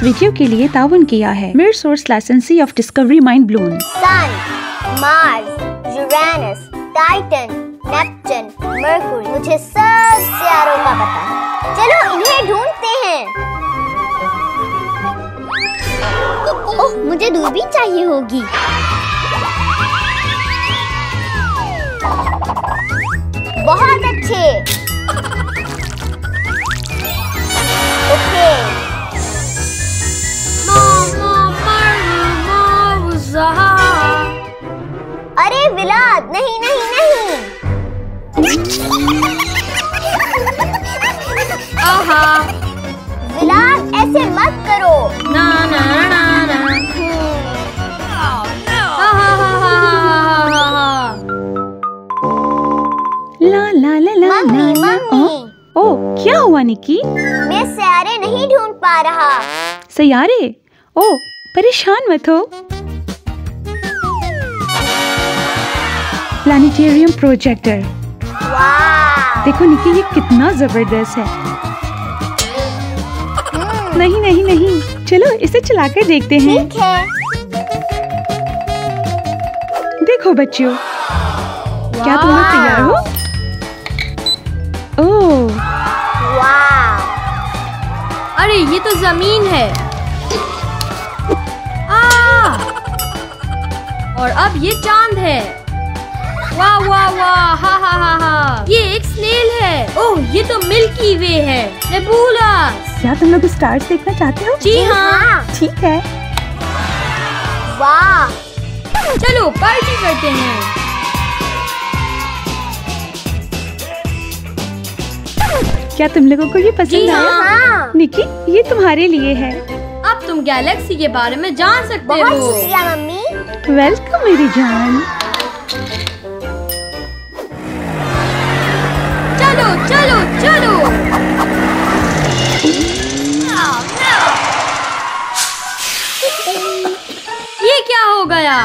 Video के लिए ताउन किया है mirror source licensee of discovery mind blown. Sun, Mars, Uranus, Titan, Neptune, Mercury, मुझे सब सितारों का पता है। चलो इन्हें ढूंढते हैं। ओह, मुझे दूरबीन चाहिए होगी। बहुत अच्छे। ओके। अरे विलाद, नहीं नहीं नहीं। विलाद, ऐसे मत करो। ना ना ना ना। ला ला ला ला मम्मी ला। मम्मी, ओ क्या हुआ निकी? मैं सितारे नहीं ढूंढ पा रहा। सितारे? ओ परेशान मत हो। Planetarium projector. वाह। देखो निकी, ये कितना जबरदस्त है। नहीं नहीं नहीं, चलो इसे चलाकर देखते हैं। ठीक है। देखो बच्चों, क्या तुम लोग तैयार हो? ओह वाह। अरे ये तो जमीन है। और अब ये चांद है। वाह वाह वाह, हा हा हा हा। ये एक स्नेल है। ओह, ये तो मिल्की वे है। नेबुलास। क्या तुम लोग स्टार्स देखना चाहते हो? जी हाँ। ठीक है, वाह। चलो पार्टी करते हैं। क्या तुम लोगों को ये जी पसंद आया? हाँ। निकी, ये तुम्हारे लिए है। अब तुम गैलेक्सी के बारे में जान सकते बहुत हो। शुक्रिया मम्मी। वेलकम मेरी जान। चलो चलो चलो। ये क्या हो गया?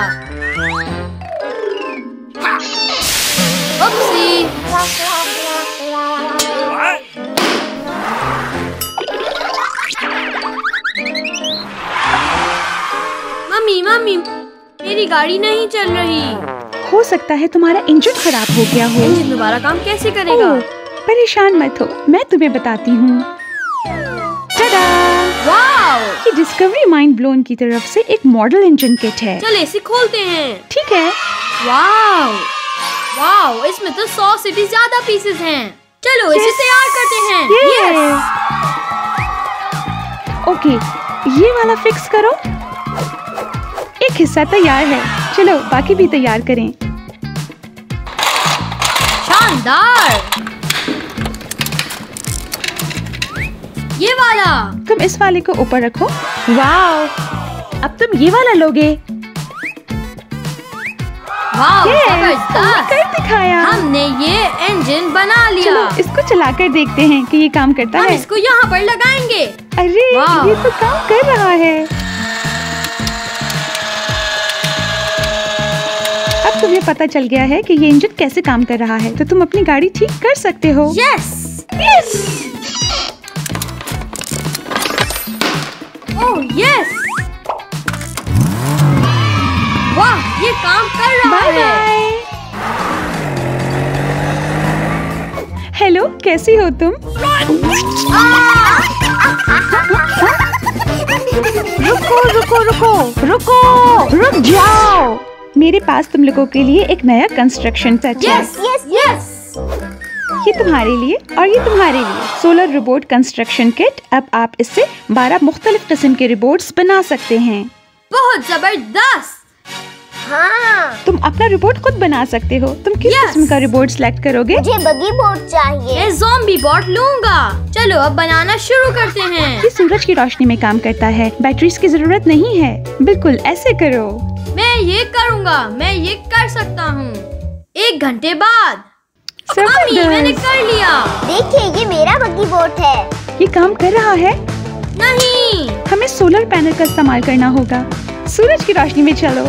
उपसी। मम्मी मम्मी, मेरी गाड़ी नहीं चल रही। हो सकता है तुम्हारा इंजन खराब हो गया हो। इंजन दोबारा काम कैसे करेगा? ओह, परेशान मत हो, मैं तुम्हें बताती हूँ। टाडा! वाव! ये डिस्कवरी माइंड ब्लोन की तरफ से एक मॉडल इंजन किट है। चलो इसे खोलते हैं। ठीक है। वाव! वाव! इसमें तो 100 से भी ज्यादा पीसेस हैं। चलो इसे तैयार करते हैं। Yes! ओके, ये वाला फिक्स करो। एक हिस्सा तैयार है, चलो बाकी भी तैयार करें। शानदार! ये वाला। तुम इस वाले को ऊपर रखो। वाव! अब तुम ये वाला लोगे। वाव! Yes! तुमने जबरदस्त! कर दिखाया। हमने ये इंजन बना लिया। चलो इसको चलाकर देखते हैं कि ये काम करता हम है। इसको यहाँ पर लगाएंगे। अरे वाव! ये तो काम कर रहा है। अब तुम्हें पता चल गया है कि ये इंजन कैसे काम कर रहा है, तो तुम अपनी गाड़ी ठीक कर सकते हो। यस! Oh yes! वाह, ये काम कर रहा बाय है। बाय। हेलो, कैसी हो तुम? रुको रुको रुको रुको, रुक जाओ। मेरे पास तुम लोगों के लिए एक नया कंस्ट्रक्शन सेट है। Yes yes yes! ये तुम्हारे लिए और ये तुम्हारे लिए सोलर रोबोट कंस्ट्रक्शन किट। अब आप इससे 12 मुख्तलिफ किस्म के रोबोट्स बना सकते हैं। बहुत जबरदस्त! हाँ। तुम अपना रोबोट खुद बना सकते हो। तुम किस Yes! किस्म का रोबोट सिलेक्ट करोगे? मुझे बगी बोर्ड चाहिए। मैं ज़ॉम्बी बॉट लूंगा। चलो अब बनाना शुरू करते हैं। ये सूरज की रोशनी में काम करता है, बैटरीज की जरूरत नहीं है। बिल्कुल ऐसे करो। मैं ये करूँगा, मैं ये कर सकता हूँ। 1 घंटे बाद। मम्मी, मैंने जबरदस्त। कर लिया। देखिए, ये मेरा बगी बोर्ड है। ये काम कर रहा है। नहीं। हमें सोलर पैनल का इस्तेमाल करना होगा। सूरज की रोशनी में चलो।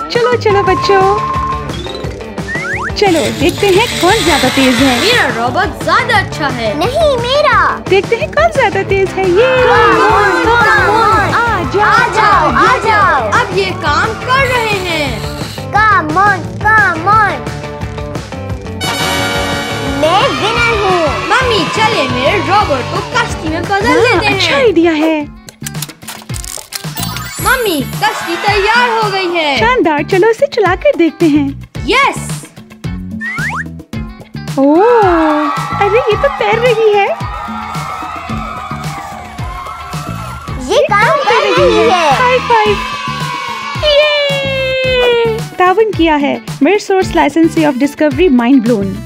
चलो चलो बच्चों, चलो देखते हैं कौन ज्यादा तेज है। मेरा रोबोट ज्यादा अच्छा है। नहीं, मेरा। देखते हैं कौन ज्यादा तेज है। ये वाह! चलिए मेरे रोबोट को कश्ती में बदल लेते हैं। अच्छा आइडिया है। मम्मी, कश्ती तैयार हो गई है। शानदार, चलो इसे चलाकर देखते हैं। यस। ओह, अरे ये तो तैर रही है। ये काम कर रही है। High five. तावन किया है। मेरे source licensee of discovery mind blown.